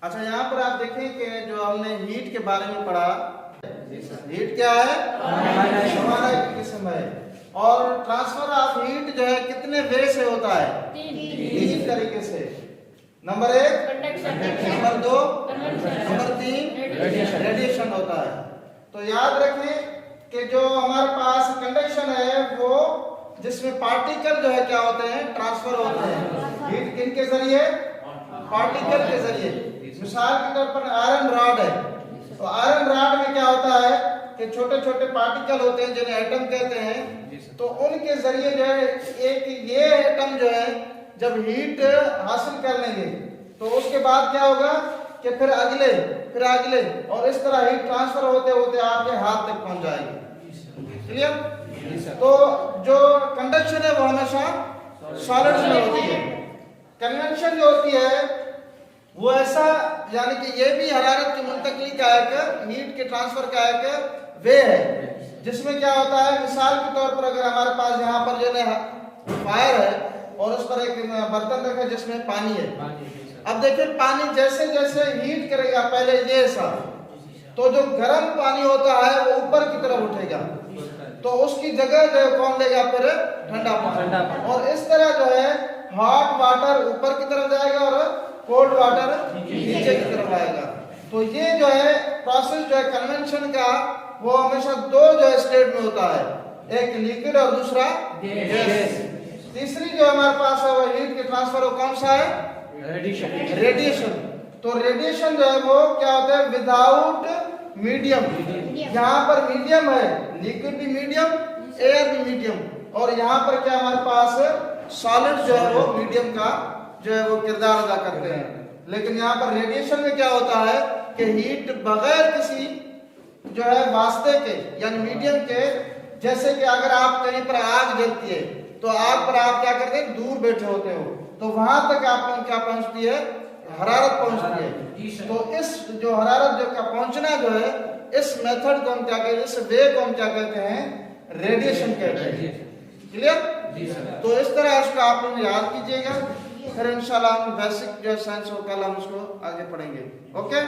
अच्छा, यहाँ पर आप देखें कि जो हमने हीट के बारे में पढ़ा, हीट क्या है? हमारा एक किस्म है। और ट्रांसफर ऑफ हीट जो है कितने वे से होता है? तीन तरीके से। नंबर 1 नंबर 2 नंबर 3 रेडिएशन होता है। तो याद रखें कि जो हमारे पास कंडक्शन है वो जिसमें पार्टिकल जो है क्या होते हैं? ट्रांसफर होते हैं। हीट किन के जरिए? पार्टिकल के जरिए। मिसाल के तौर पर आयरन रॉड है, तो आयरन रॉड में क्या होता है कि छोटे छोटे पार्टिकल होते हैं जिन्हें एटम कहते हैं। तो उनके जरिए जो है एक ये एटम जो है जब हीट हासिल कर लेंगे तो उसके बाद क्या होगा कि फिर अगले और इस तरह हीट ट्रांसफर होते होते आपके हाथ तक पहुंच जाएगी। क्लियर? तो जो कंडक्शन है वो हमेशा सॉलिड्स में होती है। कन्वेंशन जो होती है वो ऐसा, यानी कि ये भी हरारत की मुंतकली का एक हीट के ट्रांसफर का एक वे है, जिसमें क्या होता है मिसाल के तौर पर अगर हमारे पास यहाँ पर जो है फायर है और उस पर एक बर्तन रखा है जिसमें पानी है। अब देखिए पानी जैसे जैसे हीट करेगा पहले ये ऐसा, तो जो गर्म पानी होता है वो ऊपर की तरफ उठेगा, तो उसकी जगह जो है कौन लेगा? फिर ठंडा पानी। और इस तरह जो है हॉट वाटर ऊपर की तरफ जाएगा और कोल्ड वाटर नीचे की तरफ आएगा। तो ये जो है प्रोसेस जो है कन्वेंशन का वो हमेशा दो जो है स्टेट में होता है, एक लिक्विड और दूसरा गैस। तीसरी जो हमारे पास है वो हीट के ट्रांसफर वो कौन सा है? रेडिएशन। तो रेडिएशन जो है वो क्या होता है? Without medium. यहाँ पर मीडियम है, लिक्विड भी मीडियम, एयर भी मीडियम, और यहाँ पर क्या हमारे पास सॉलिड जो है वो मीडियम का जो है वो किरदार अदा करते हैं। लेकिन यहाँ पर रेडिएशन में क्या होता है कि हीट बगैर किसी जो है वास्ते के यानी मीडियम के, जैसे कि अगर आप कहीं पर आग जलती है तो आग पर आप क्या करते हैं? दूर बैठे होते हो, तो वहां तक आपको क्या पहुंचती है? हरारत पहुंचती है। तो इस जो हरारत जो का पहुंचना जो है इस मेथड को हम क्या कहते हैं? इस वे को हम क्या कहते हैं? रेडिएशन कहते हैं। क्लियर? तो इस तरह इसको आप लोग याद कीजिएगा, फिर इंशाल्लाह हम बेसिक जो साइंस हो कल हम उसको आगे पढ़ेंगे। ओके।